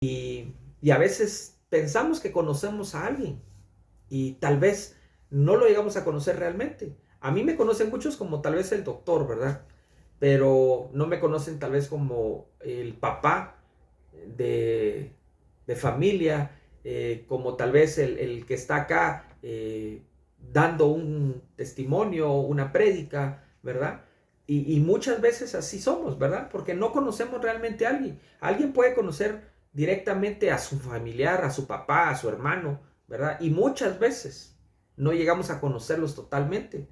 Y a veces pensamos que conocemos a alguien y tal vez no lo llegamos a conocer realmente. A mí me conocen muchos como tal vez el doctor, ¿verdad? Pero no me conocen tal vez como el papá de, de familia, como tal vez el que está acá dando un testimonio, una prédica, ¿verdad? Y muchas veces así somos, ¿verdad? Porque no conocemos realmente a alguien. Alguien puede conocer directamente a su familiar, a su papá, a su hermano, ¿verdad? Y muchas veces no llegamos a conocerlos totalmente.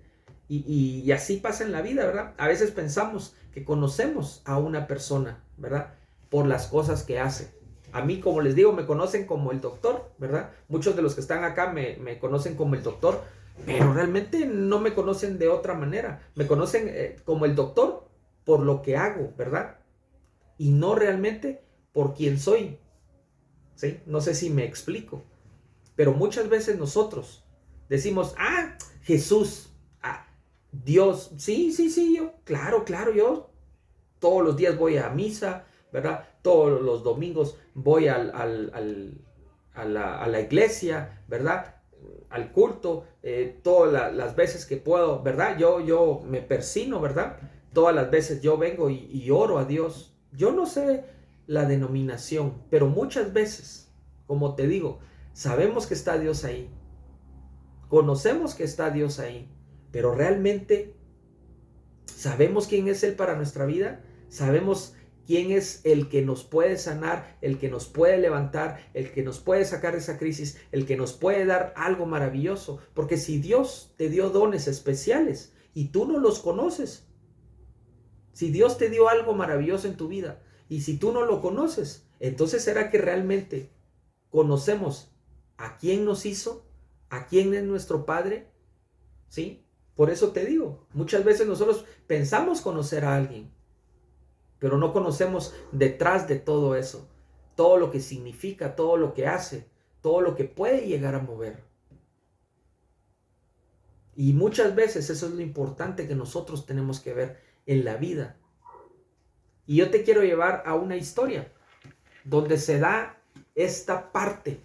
Y así pasa en la vida, ¿verdad? A veces pensamos que conocemos a una persona, ¿verdad? Por las cosas que hace. A mí, como les digo, me conocen como el doctor, ¿verdad? Muchos de los que están acá me conocen como el doctor, pero realmente no me conocen de otra manera. Me conocen como el doctor por lo que hago, ¿verdad? Y no realmente por quién soy, ¿sí? No sé si me explico. Pero muchas veces nosotros decimos, Jesús, Dios, sí, sí, sí, yo, claro, claro, yo todos los días voy a misa, ¿verdad? Todos los domingos voy a la iglesia, ¿verdad? Al culto, todas las veces que puedo, ¿verdad? Yo me persino, ¿verdad? Todas las veces yo vengo y oro a Dios. Yo no sé la denominación, pero muchas veces, como te digo, sabemos que está Dios ahí, conocemos que está Dios ahí, pero realmente sabemos quién es Él para nuestra vida, sabemos quién es el que nos puede sanar, el que nos puede levantar, el que nos puede sacar de esa crisis, el que nos puede dar algo maravilloso. Porque si Dios te dio dones especiales y tú no los conoces, si Dios te dio algo maravilloso en tu vida y si tú no lo conoces, entonces ¿será que realmente conocemos a quién nos hizo, a quién es nuestro Padre? ¿Sí? Por eso te digo, muchas veces nosotros pensamos conocer a alguien, pero no conocemos detrás de todo eso, todo lo que significa, todo lo que hace, todo lo que puede llegar a mover. Y muchas veces eso es lo importante que nosotros tenemos que ver en la vida. Y yo te quiero llevar a una historia donde se da esta parte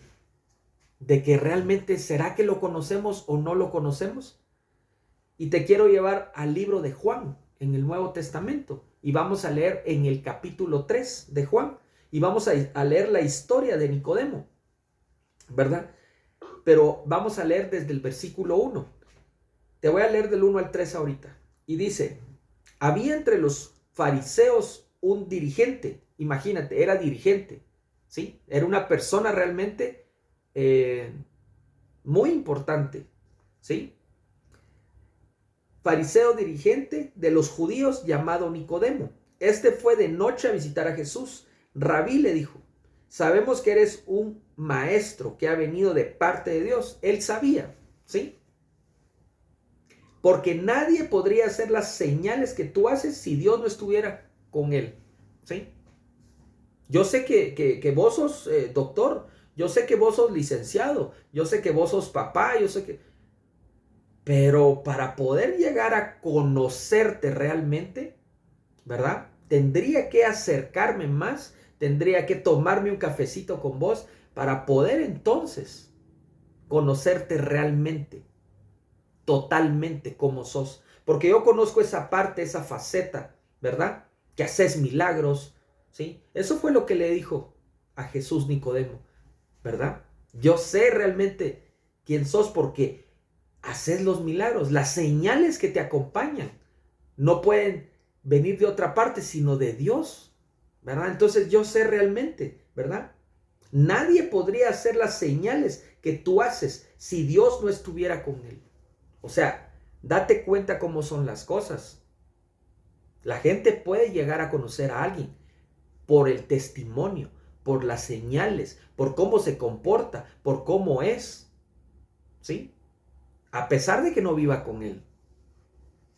de que realmente será que lo conocemos o no lo conocemos. Y te quiero llevar al libro de Juan en el Nuevo Testamento. Y vamos a leer en el capítulo 3 de Juan. Y vamos a leer la historia de Nicodemo, ¿verdad? Pero vamos a leer desde el versículo 1. Te voy a leer del 1 al 3 ahorita. Y dice, había entre los fariseos un dirigente. Imagínate, era dirigente, ¿sí? Era una persona realmente muy importante, ¿sí? Fariseo dirigente de los judíos llamado Nicodemo. Este fue de noche a visitar a Jesús. Rabí le dijo, sabemos que eres un maestro que ha venido de parte de Dios. Él sabía, ¿sí? Porque nadie podría hacer las señales que tú haces si Dios no estuviera con él, ¿sí? Yo sé que vos sos doctor, yo sé que vos sos licenciado, yo sé que vos sos papá, yo sé que... Pero para poder llegar a conocerte realmente, ¿verdad? Tendría que acercarme más, tendría que tomarme un cafecito con vos para poder entonces conocerte realmente, totalmente como sos. Porque yo conozco esa parte, esa faceta, ¿verdad? Que haces milagros, ¿sí? Eso fue lo que le dijo a Jesús Nicodemo, ¿verdad? Yo sé realmente quién sos porque haces los milagros, las señales que te acompañan no pueden venir de otra parte, sino de Dios, ¿verdad? Entonces yo sé realmente, ¿verdad? Nadie podría hacer las señales que tú haces si Dios no estuviera con él. O sea, date cuenta cómo son las cosas. La gente puede llegar a conocer a alguien por el testimonio, por las señales, por cómo se comporta, por cómo es, ¿sí? A pesar de que no viva con él.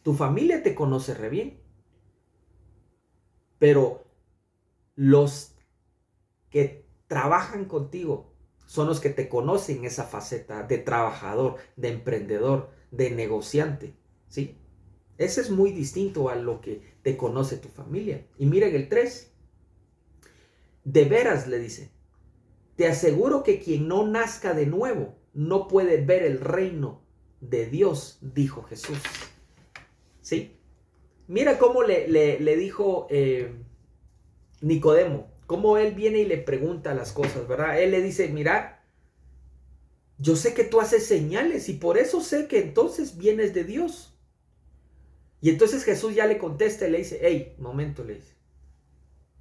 Tu familia te conoce re bien, pero los que trabajan contigo son los que te conocen esa faceta de trabajador, de emprendedor, de negociante, ¿sí? Ese es muy distinto a lo que te conoce tu familia. Y miren el 3. De veras, le dice, Te aseguro que quien no nazca de nuevo no puede ver el reino de Dios, dijo Jesús. ¿Sí? Mira cómo le dijo Nicodemo, cómo él viene y le pregunta las cosas, ¿verdad? Él le dice, mira, yo sé que tú haces señales y por eso sé que entonces vienes de Dios. Y entonces Jesús ya le contesta y le dice, hey, momento, le dice,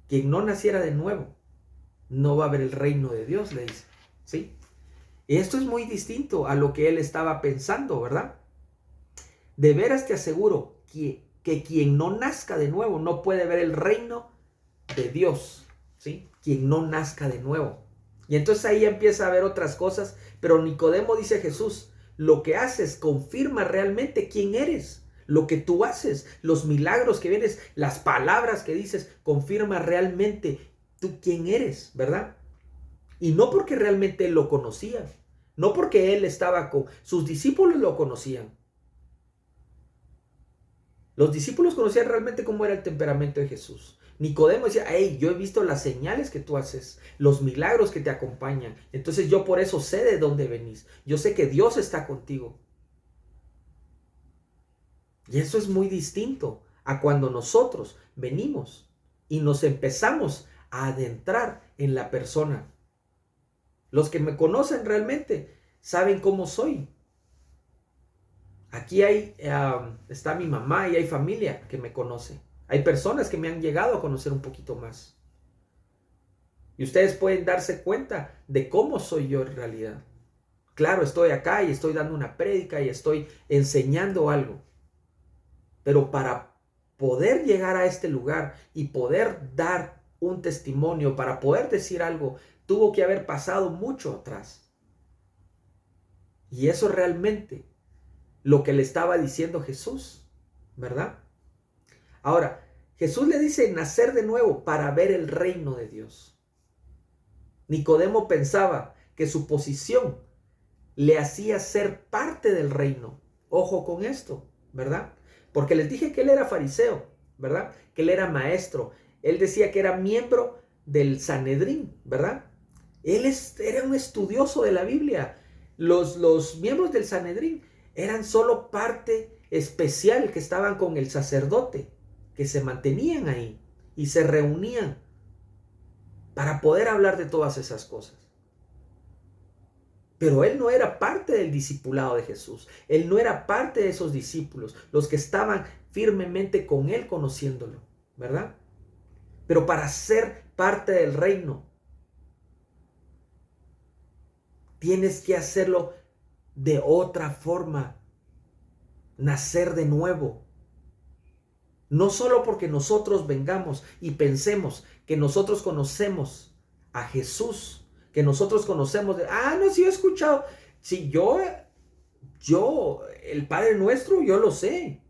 quien no naciera de nuevo no va a ver el reino de Dios, le dice, ¿sí? Y esto es muy distinto a lo que él estaba pensando, ¿verdad? De veras te aseguro que quien no nazca de nuevo no puede ver el reino de Dios, ¿sí? Quien no nazca de nuevo. Y entonces ahí empieza a ver otras cosas, pero Nicodemo dice a Jesús, lo que haces confirma realmente quién eres. Lo que tú haces, los milagros que vienes, las palabras que dices, confirma realmente tú quién eres, ¿verdad? Y no porque realmente él lo conocía, no porque él estaba con sus discípulos lo conocían. Los discípulos conocían realmente cómo era el temperamento de Jesús. Nicodemo decía, hey, yo he visto las señales que tú haces, los milagros que te acompañan. Entonces yo por eso sé de dónde venís. Yo sé que Dios está contigo. Y eso es muy distinto a cuando nosotros venimos y nos empezamos a adentrar en la persona. Los que me conocen realmente saben cómo soy. Aquí está mi mamá y hay familia que me conoce. Hay personas que me han llegado a conocer un poquito más. Y ustedes pueden darse cuenta de cómo soy yo en realidad. Claro, estoy acá y estoy dando una prédica y estoy enseñando algo. Pero para poder llegar a este lugar y poder dar un testimonio, para poder decir algo, tuvo que haber pasado mucho atrás. Y eso realmente lo que le estaba diciendo Jesús, ¿verdad? Ahora, Jesús le dice nacer de nuevo para ver el reino de Dios. Nicodemo pensaba que su posición le hacía ser parte del reino. Ojo con esto, ¿verdad? Porque les dije que él era fariseo, ¿verdad? Que él era maestro. Él decía que era miembro del Sanedrín, ¿verdad? Era un estudioso de la Biblia. Los miembros del Sanedrín eran solo parte especial que estaban con el sacerdote, que se mantenían ahí y se reunían para poder hablar de todas esas cosas. Pero él no era parte del discipulado de Jesús. Él no era parte de esos discípulos, los que estaban firmemente con él conociéndolo, ¿verdad? Pero para ser parte del reino, tienes que hacerlo de otra forma, nacer de nuevo. No solo porque nosotros vengamos y pensemos que nosotros conocemos a Jesús, que nosotros conocemos no, sí he escuchado, sí, el Padre Nuestro, yo lo sé.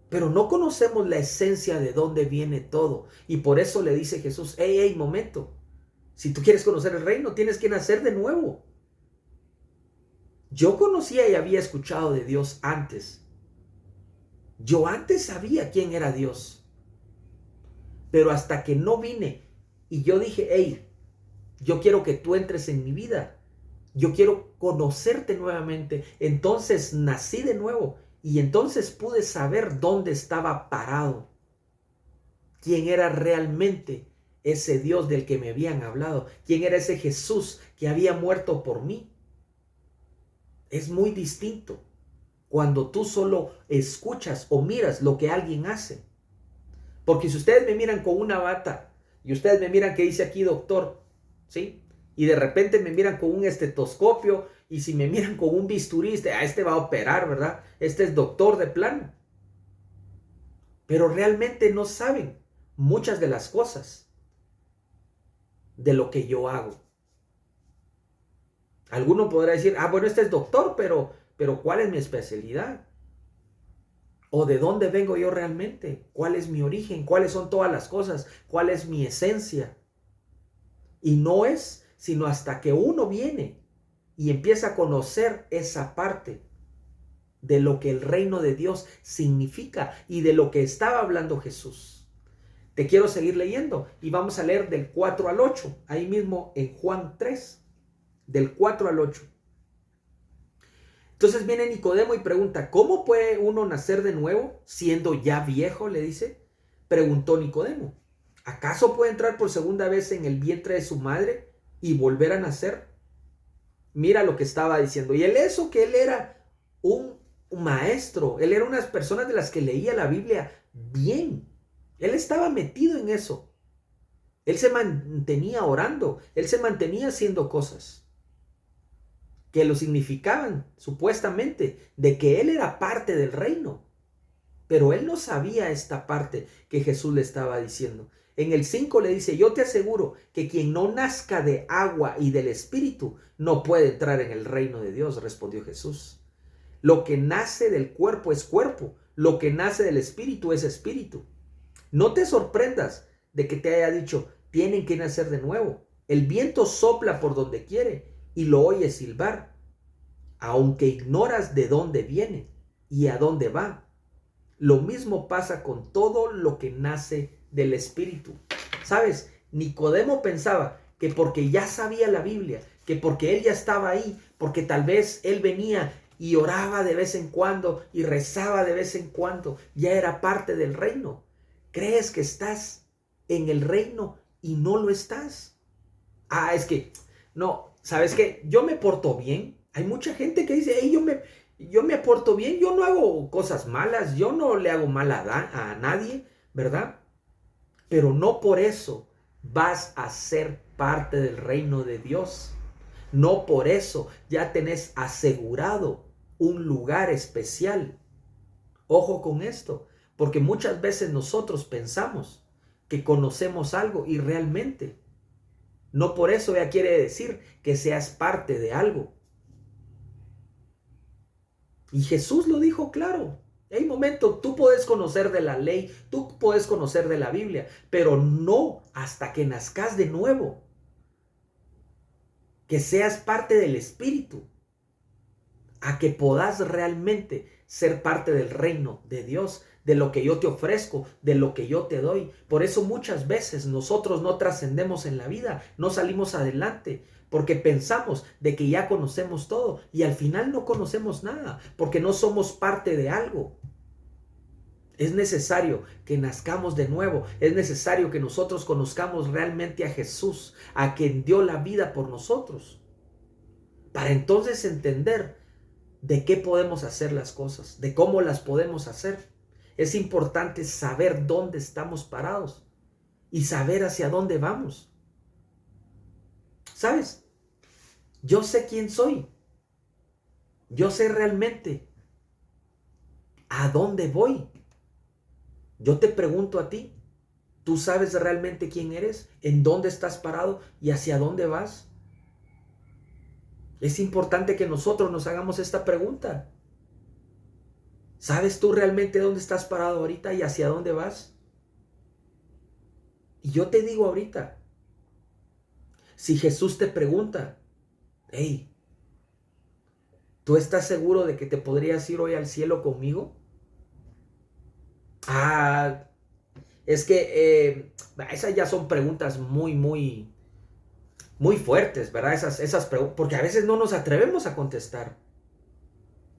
Pero no conocemos la esencia de dónde viene todo. Y por eso le dice Jesús, hey, momento. Si tú quieres conocer el reino, tienes que nacer de nuevo. Yo conocía y había escuchado de Dios antes. Yo antes sabía quién era Dios. Pero hasta que no vine y yo dije, hey, yo quiero que tú entres en mi vida. Yo quiero conocerte nuevamente. Entonces nací de nuevo y entonces pude saber dónde estaba parado. Quién era realmente ese Dios del que me habían hablado. Quién era ese Jesús que había muerto por mí. Es muy distinto cuando tú solo escuchas o miras lo que alguien hace. Porque si ustedes me miran con una bata y ustedes me miran que dice aquí doctor, ¿sí? Y de repente me miran con un estetoscopio y si me miran con un bisturí, este va a operar, ¿verdad? Este es doctor de plano. Pero realmente no saben muchas de las cosas de lo que yo hago. Alguno podrá decir, bueno, este es doctor, pero ¿cuál es mi especialidad? ¿O de dónde vengo yo realmente? ¿Cuál es mi origen? ¿Cuáles son todas las cosas? ¿Cuál es mi esencia? Y no es sino hasta que uno viene y empieza a conocer esa parte de lo que el reino de Dios significa y de lo que estaba hablando Jesús. Te quiero seguir leyendo y vamos a leer del 4 al 8, ahí mismo en Juan 3, del 4 al 8. Entonces viene Nicodemo y pregunta, ¿cómo puede uno nacer de nuevo siendo ya viejo? Le dice. Preguntó Nicodemo, ¿acaso puede entrar por segunda vez en el vientre de su madre y volver a nacer? Mira lo que estaba diciendo. Y eso que él era un maestro, él era unas personas de las que leía la Biblia bien. Él estaba metido en eso. Él se mantenía orando, él se mantenía haciendo cosas que lo significaban, supuestamente, de que él era parte del reino. Pero él no sabía esta parte que Jesús le estaba diciendo. En el 5 le dice, yo te aseguro que quien no nazca de agua y del Espíritu no puede entrar en el reino de Dios, respondió Jesús. Lo que nace del cuerpo es cuerpo, lo que nace del Espíritu es espíritu. No te sorprendas de que te haya dicho, tienen que nacer de nuevo. El viento sopla por donde quiere y lo oyes silbar, aunque ignoras de dónde viene y a dónde va. Lo mismo pasa con todo lo que nace del Espíritu. ¿Sabes? Nicodemo pensaba que porque ya sabía la Biblia, que porque él ya estaba ahí, porque tal vez él venía y oraba de vez en cuando y rezaba de vez en cuando, ya era parte del reino. ¿Crees que estás en el reino y no lo estás? Es que, no, ¿sabes qué? Yo me porto bien. Hay mucha gente que dice, hey, yo me porto bien, yo no hago cosas malas, yo no le hago mal a nadie, ¿verdad? Pero no por eso vas a ser parte del reino de Dios. No por eso ya tenés asegurado un lugar especial. Ojo con esto, porque muchas veces nosotros pensamos que conocemos algo y realmente no por eso ya quiere decir que seas parte de algo. Y Jesús lo dijo claro. Hay momentos, tú puedes conocer de la ley, tú puedes conocer de la Biblia, pero no hasta que nazcas de nuevo. Que seas parte del Espíritu. A que puedas realmente ser parte del reino de Dios, de lo que yo te ofrezco, de lo que yo te doy. Por eso muchas veces nosotros no trascendemos en la vida, no salimos adelante, porque pensamos de que ya conocemos todo y al final no conocemos nada, porque no somos parte de algo. Es necesario que nazcamos de nuevo, es necesario que nosotros conozcamos realmente a Jesús, a quien dio la vida por nosotros, para entonces entender de qué podemos hacer las cosas, de cómo las podemos hacer. Es importante saber dónde estamos parados y saber hacia dónde vamos. ¿Sabes? Yo sé quién soy. Yo sé realmente a dónde voy. Yo te pregunto a ti, ¿tú sabes realmente quién eres? ¿En dónde estás parado y hacia dónde vas? Es importante que nosotros nos hagamos esta pregunta. ¿Sabes tú realmente dónde estás parado ahorita y hacia dónde vas? Y yo te digo ahorita, si Jesús te pregunta, hey, ¿tú estás seguro de que te podrías ir hoy al cielo conmigo? Es que esas ya son preguntas muy fuertes, ¿verdad? Esas preguntas, porque a veces no nos atrevemos a contestar.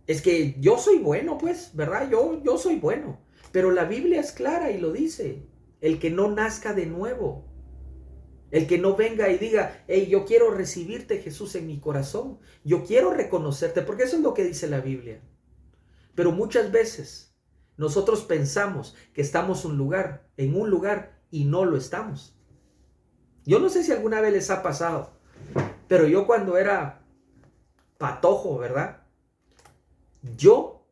Es que yo soy bueno, pues, ¿verdad? Yo soy bueno. Pero la Biblia es clara y lo dice. El que no nazca de nuevo. El que no venga y diga, hey, yo quiero recibirte, Jesús, en mi corazón. Yo quiero reconocerte, porque eso es lo que dice la Biblia. Pero muchas veces nosotros pensamos que estamos en un lugar y no lo estamos. Yo no sé si alguna vez les ha pasado, pero yo cuando era patojo, ¿verdad? Yo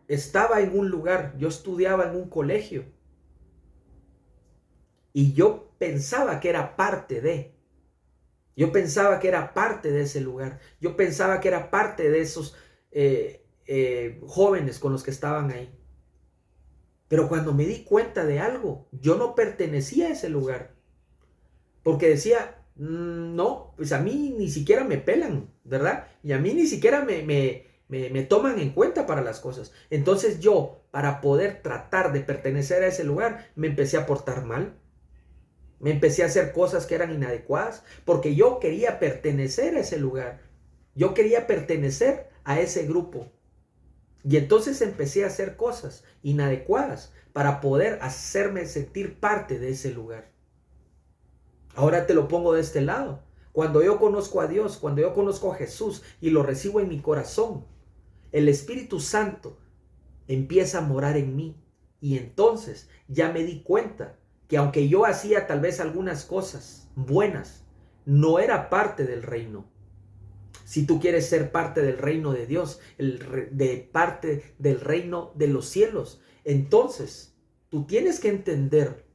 estaba en un lugar, yo estudiaba en un colegio y yo pensaba que era parte de, yo pensaba que era parte de ese lugar, yo pensaba que era parte de esos jóvenes con los que estaban ahí. Pero cuando me di cuenta de algo, yo no pertenecía a ese lugar, porque decía, no, pues a mí ni siquiera me pelan, ¿verdad? Y a mí ni siquiera me toman en cuenta para las cosas. Entonces yo, para poder tratar de pertenecer a ese lugar, me empecé a portar mal. Me empecé a hacer cosas que eran inadecuadas porque yo quería pertenecer a ese lugar. Yo quería pertenecer a ese grupo. Y entonces empecé a hacer cosas inadecuadas para poder hacerme sentir parte de ese lugar. Ahora te lo pongo de este lado. Cuando yo conozco a Dios, cuando yo conozco a Jesús y lo recibo en mi corazón, el Espíritu Santo empieza a morar en mí. Y entonces ya me di cuenta que aunque yo hacía tal vez algunas cosas buenas, no era parte del reino. Si tú quieres ser parte del reino de Dios, de parte del reino de los cielos, entonces tú tienes que entender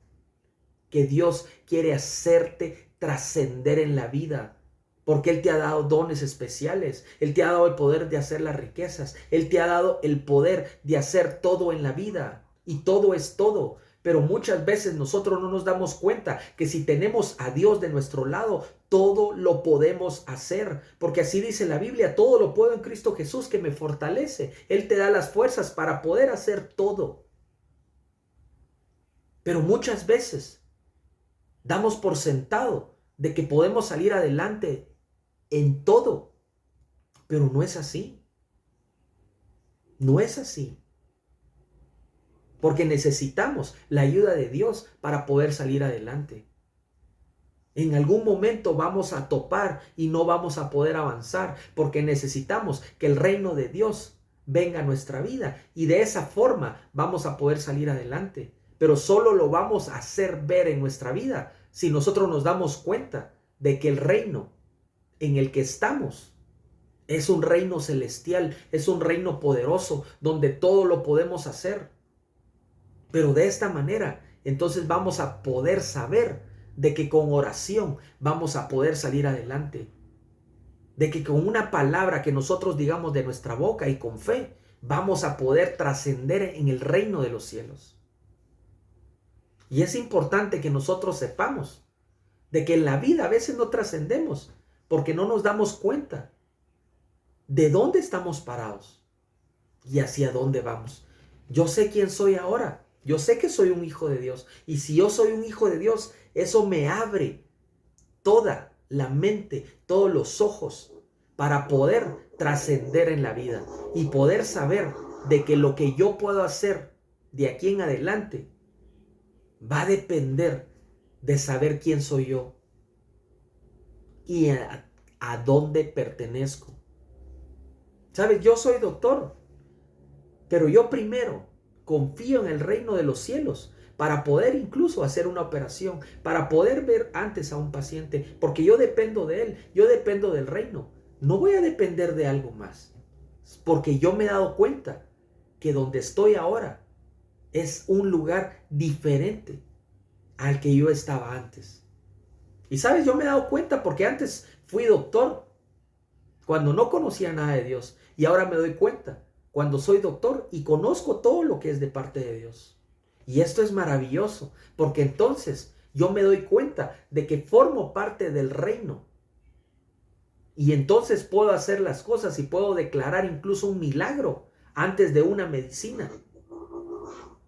que Dios quiere hacerte trascender en la vida, porque Él te ha dado dones especiales. Él te ha dado el poder de hacer las riquezas. Él te ha dado el poder de hacer todo en la vida. Y todo es todo. Pero muchas veces nosotros no nos damos cuenta que si tenemos a Dios de nuestro lado, todo lo podemos hacer. Porque así dice la Biblia, todo lo puedo en Cristo Jesús que me fortalece. Él te da las fuerzas para poder hacer todo. Pero muchas veces damos por sentado de que podemos salir adelante en todo, pero no es así. No es así. Porque necesitamos la ayuda de Dios para poder salir adelante. En algún momento vamos a topar y no vamos a poder avanzar porque necesitamos que el reino de Dios venga a nuestra vida y de esa forma vamos a poder salir adelante. Pero solo lo vamos a hacer ver en nuestra vida si nosotros nos damos cuenta de que el reino en el que estamos es un reino celestial, es un reino poderoso donde todo lo podemos hacer. Pero de esta manera, entonces vamos a poder saber de que con oración vamos a poder salir adelante. De que con una palabra que nosotros digamos de nuestra boca y con fe, vamos a poder trascender en el reino de los cielos. Y es importante que nosotros sepamos de que en la vida a veces no trascendemos porque no nos damos cuenta de dónde estamos parados y hacia dónde vamos. Yo sé quién soy ahora. Yo sé que soy un hijo de Dios. Y si yo soy un hijo de Dios, eso me abre toda la mente, todos los ojos para poder trascender en la vida y poder saber de que lo que yo puedo hacer de aquí en adelante va a depender de saber quién soy yo y a dónde pertenezco. ¿Sabes? Yo soy doctor, pero yo primero confío en el reino de los cielos para poder incluso hacer una operación, para poder ver antes a un paciente, porque yo dependo de él, yo dependo del reino. No voy a depender de algo más, porque yo me he dado cuenta que donde estoy ahora es un lugar diferente al que yo estaba antes. Y sabes, yo me he dado cuenta porque antes fui doctor cuando no conocía nada de Dios y ahora me doy cuenta cuando soy doctor y conozco todo lo que es de parte de Dios. Y esto es maravilloso porque entonces yo me doy cuenta de que formo parte del reino y entonces puedo hacer las cosas y puedo declarar incluso un milagro antes de una medicina.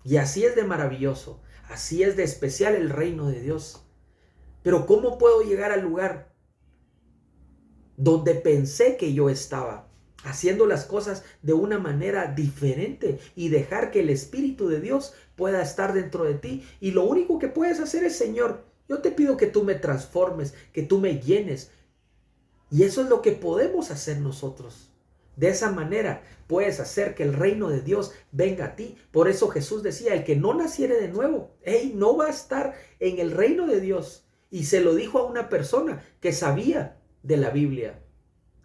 Y así es de maravilloso, así es de especial el reino de Dios. Pero ¿cómo puedo llegar al lugar donde pensé que yo estaba? Haciendo las cosas de una manera diferente y dejar que el Espíritu de Dios pueda estar dentro de ti. Y lo único que puedes hacer es, Señor, yo te pido que tú me transformes, que tú me llenes. Y eso es lo que podemos hacer nosotros. De esa manera puedes hacer que el reino de Dios venga a ti. Por eso Jesús decía, el que no naciere de nuevo, no va a estar en el reino de Dios. Y se lo dijo a una persona que sabía de la Biblia,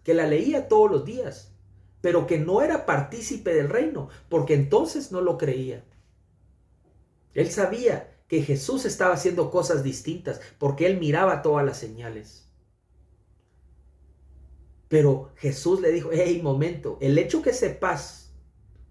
que la leía todos los días, pero que no era partícipe del reino, porque entonces no lo creía. Él sabía que Jesús estaba haciendo cosas distintas, porque él miraba todas las señales. Pero Jesús le dijo, momento, el hecho que sepas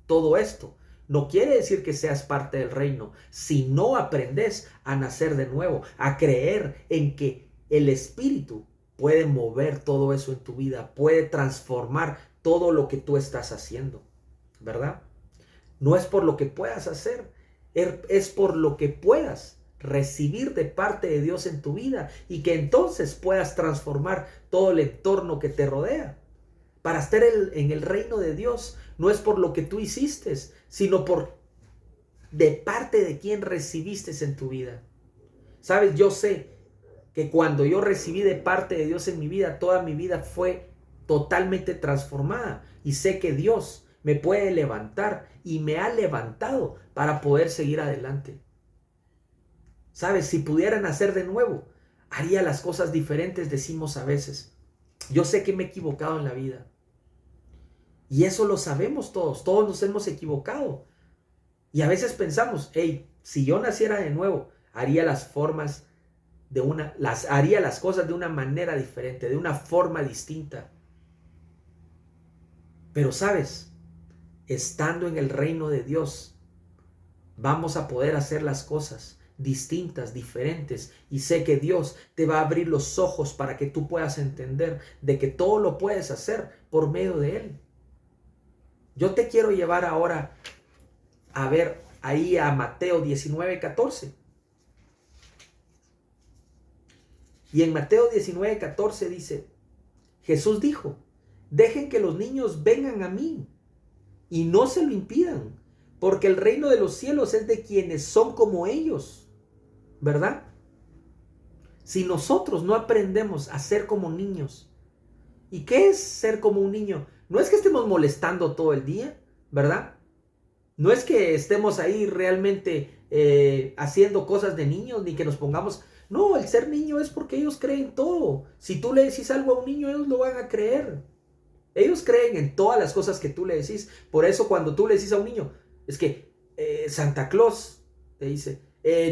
todo esto no quiere decir que seas parte del reino, si no aprendes a nacer de nuevo, a creer en que el Espíritu puede mover todo eso en tu vida, puede transformar todo lo que tú estás haciendo, ¿verdad? No es por lo que puedas hacer, es por lo que puedas recibir de parte de Dios en tu vida y que entonces puedas transformar todo el entorno que te rodea. Para estar en el reino de Dios no es por lo que tú hiciste, sino por de parte de quien recibiste en tu vida. Sabes, yo sé que cuando yo recibí de parte de Dios en mi vida, toda mi vida fue totalmente transformada. Y sé que Dios me puede levantar y me ha levantado para poder seguir adelante. Sabes, si pudiera nacer de nuevo, haría las cosas diferentes, decimos a veces. Yo sé que me he equivocado en la vida. Y eso lo sabemos todos nos hemos equivocado. Y a veces pensamos, hey, si yo naciera de nuevo, haría las cosas de una manera diferente, de una forma distinta. Pero sabes, estando en el reino de Dios, vamos a poder hacer las cosas distintas, diferentes. Y sé que Dios te va a abrir los ojos para que tú puedas entender de que todo lo puedes hacer por medio de Él. Yo te quiero llevar ahora a ver ahí a Mateo 19:14. Y en Mateo 19:14 dice, Jesús dijo, dejen que los niños vengan a mí y no se lo impidan, porque el reino de los cielos es de quienes son como ellos, ¿verdad? Si nosotros no aprendemos a ser como niños, ¿y qué es ser como un niño? No es que estemos molestando todo el día, ¿verdad? No es que estemos ahí realmente haciendo cosas de niños, ni que nos pongamos... No, el ser niño es porque ellos creen todo. Si tú le decís algo a un niño, ellos lo van a creer. Ellos creen en todas las cosas que tú le decís. Por eso cuando tú le decís a un niño, es que Santa Claus te dice,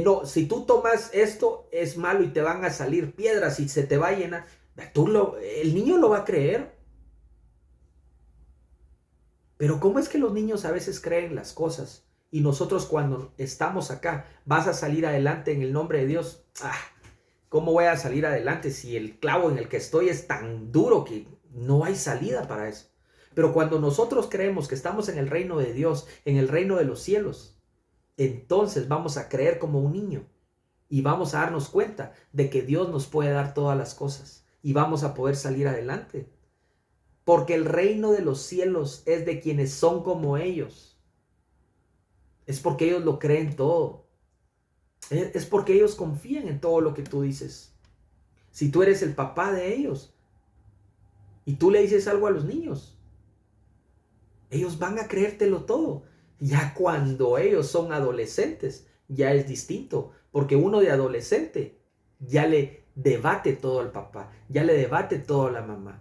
no, si tú tomas esto es malo y te van a salir piedras y se te va a llenar, el niño lo va a creer. Pero ¿cómo es que los niños a veces creen las cosas? Y nosotros cuando estamos acá, vas a salir adelante en el nombre de Dios. ¿Cómo voy a salir adelante si el clavo en el que estoy es tan duro que no hay salida para eso? Pero cuando nosotros creemos que estamos en el reino de Dios, en el reino de los cielos, entonces vamos a creer como un niño y vamos a darnos cuenta de que Dios nos puede dar todas las cosas y vamos a poder salir adelante. Porque el reino de los cielos es de quienes son como ellos. Es porque ellos lo creen todo. Es porque ellos confían en todo lo que tú dices. Si tú eres el papá de ellos y tú le dices algo a los niños, ellos van a creértelo todo. Ya cuando ellos son adolescentes, ya es distinto. Porque uno de adolescente ya le debate todo al papá, ya le debate todo a la mamá.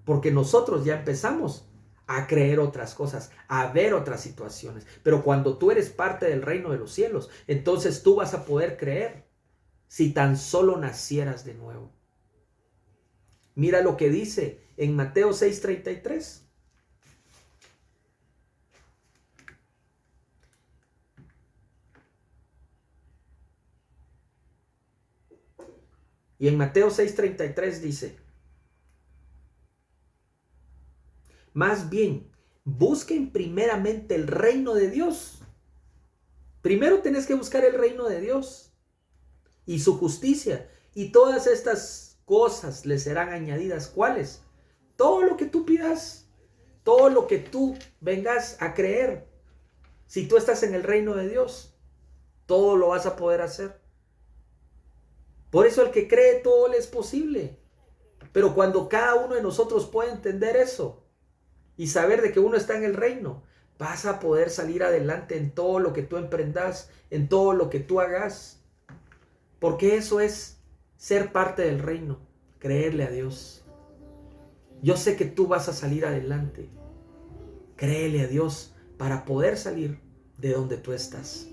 Porque nosotros ya empezamos a creer otras cosas, a ver otras situaciones. Pero cuando tú eres parte del reino de los cielos, entonces tú vas a poder creer si tan solo nacieras de nuevo. Mira lo que dice en Mateo 6:33. Y en Mateo 6:33 dice, más bien, busquen primeramente el reino de Dios. Primero tenés que buscar el reino de Dios y su justicia. Y todas estas cosas les serán añadidas. ¿Cuáles? Todo lo que tú pidas, todo lo que tú vengas a creer. Si tú estás en el reino de Dios, todo lo vas a poder hacer. Por eso el que cree todo le es posible. Pero cuando cada uno de nosotros puede entender eso y saber de que uno está en el reino, vas a poder salir adelante en todo lo que tú emprendas, en todo lo que tú hagas. Porque eso es ser parte del reino, creerle a Dios. Yo sé que tú vas a salir adelante. Créele a Dios para poder salir de donde tú estás.